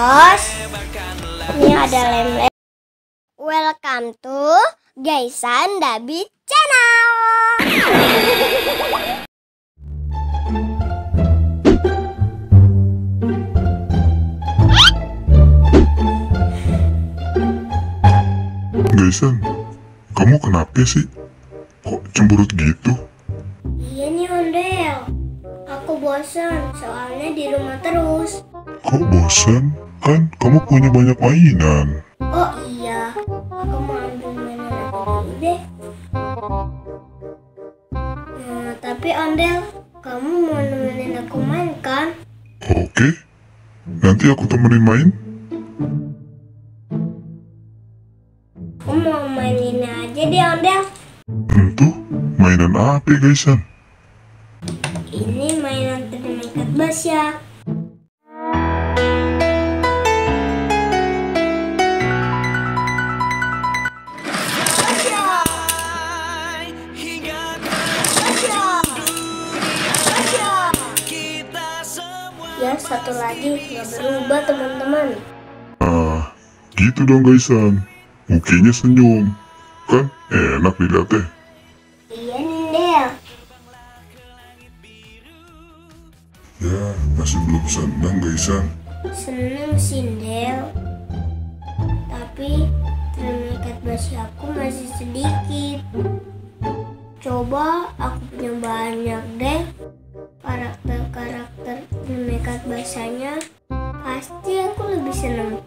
Thanatos. Ini ada lem-lem. Welcome to Gaisan Dabi Channel. Gaisan, kamu kenapa sih? Kok cemberut gitu? Iya nih Ondel, aku bosan soalnya di rumah terus. Kok bosan? Kan kamu punya banyak mainan. Oh iya, aku mau ambil mainan aku dulu deh. Tapi Ondel, kamu mau nemenin aku main kan? Oke, nanti aku temenin main. Aku mau main ini aja deh Ondel. Tentu, mainan apa Gaisan? Ini mainan terikat basya. Ya, satu lagi nggak berubah teman-teman. Nah, gitu dong Gaisan. Mukanya senyum. Kan enak dilihatnya. Iya nih Del. Ya, masih belum senang Gaisan. Seneng sih Del. Tapi terikat basya aku masih sedikit. Coba aku punya banyak deh. Karakter terikat basyanya, pasti aku lebih seneng.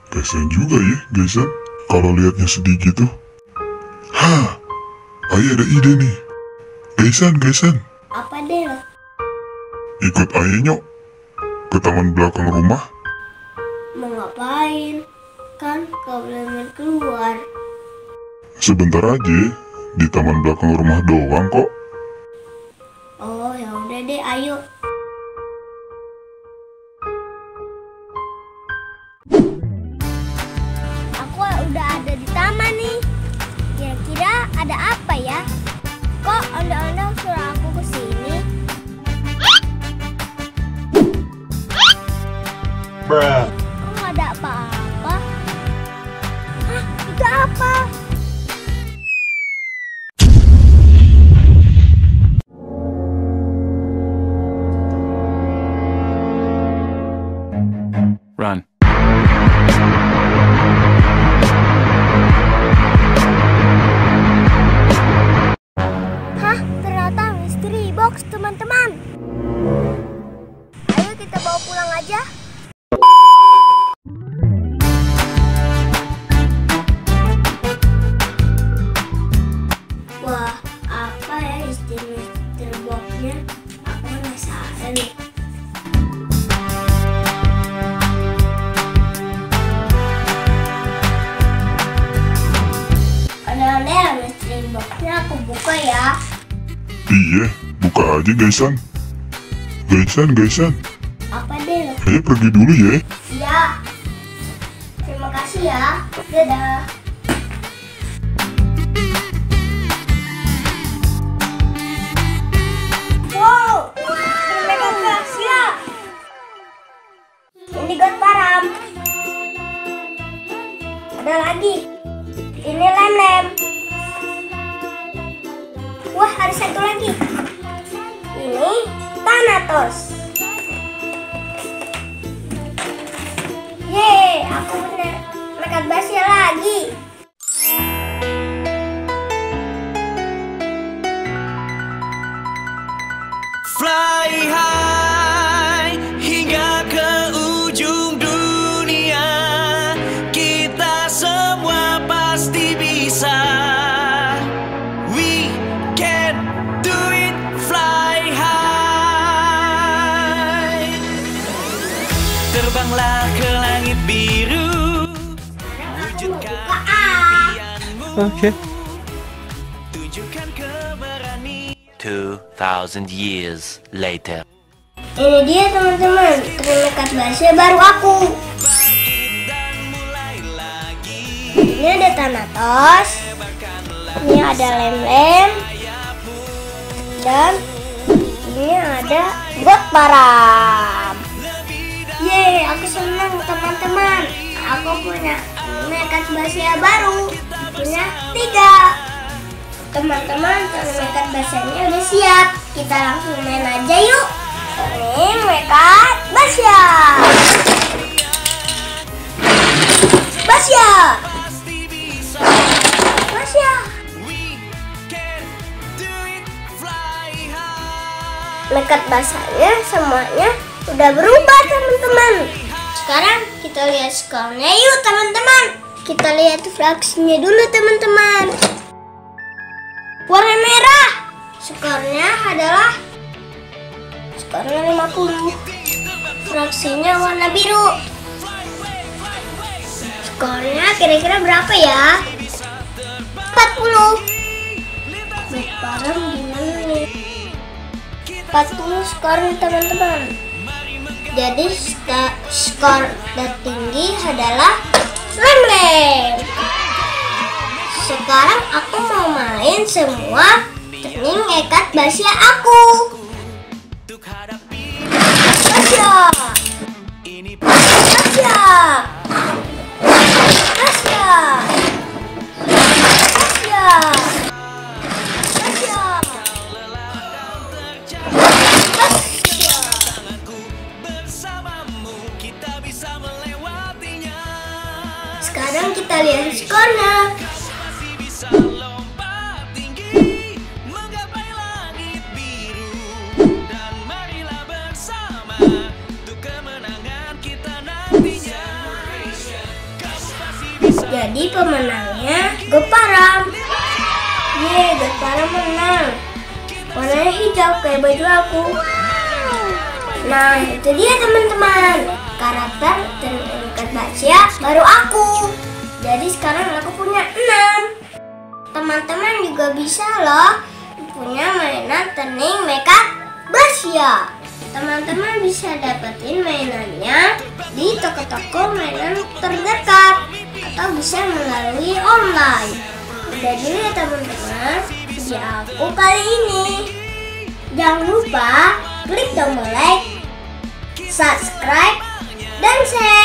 Kasian juga ya Gaisan kalau lihatnya sedih gitu. Hah, Ayah ada ide nih. Gaisan, Apa Del? ikut Ayah nyok ke taman belakang rumah. Mau ngapain? Kan kau boleh main keluar. Sebentar aja, di taman belakang rumah doang kok. Oh ya udah deh, ayo. Aku udah ada di taman nih. Kira-kira ada apa ya? Kok ondel-ondel suruh aku kesini? Bruh. Kok nggak ada apa-apa? Hah, itu apa? Run. Hah, ternyata mystery box teman-teman. Ayo kita bawa pulang aja. Wah, apa ya isi mystery boxnya? Aku penasaran nih. Ondel-ondel, mystery boxnya aku buka ya. Iya, buka aja Gaisan. Gaisan. Apa Del? Ayah pergi dulu ya. Ya. Terima kasih ya. Dadah. Wow, mega Gracia. Ini God Param. Ada lagi. Ini lem-lem. Wah, ada satu lagi. Ini Thanatos. Yeay, aku bener terikat basya lagi. Fly high hingga ke ujung dunia. Kita semua pasti bisa. We can do it. Fly high. Terbanglah ke langit biru. Wujudkan impianmu. Okay. Tunjukkan keberanian. 2,000 years later. Ini dia teman-teman, terikat basya baru aku. Ini ada Thanatos. Ini ada lem-lem. Dan ini sini ada God Param. Yeay, aku senang teman-teman. Aku punya mekat Basia baru. Punya 3. Teman-teman, mekat Basianya udah siap. Kita langsung main aja yuk. Ini mekat Basia. Basia. Basia. Mekat Basianya semuanya udah berubah teman-teman. Sekarang kita lihat skornya yuk teman-teman. Kita lihat fraksinya dulu teman-teman. Warna merah skornya adalah 50. Fraksinya warna biru. Skornya kira-kira berapa ya? 40. Berparang gimana nih? 40 skor teman-teman. Jadi skor tertinggi adalah Lem-Lem. Sekarang aku mau main semua turning mekat Basia aku. Basia. Basia. Basia. Basia. Sekarang kita lihat skornya. Jadi pemenangnya God Param. Yeay, God Param menang. Warnanya hijau kayak baju aku. Nah, itu dia teman-teman, karakter mekat Basia baru aku. Jadi sekarang aku punya 6. Teman-teman juga bisa loh punya mainan turning mekat Basia. Teman-teman bisa dapetin mainannya di toko-toko mainan terdekat atau bisa melalui online. Udah dulu ya teman-teman video aku kali ini. Jangan lupa klik tombol like, subscribe, dan share.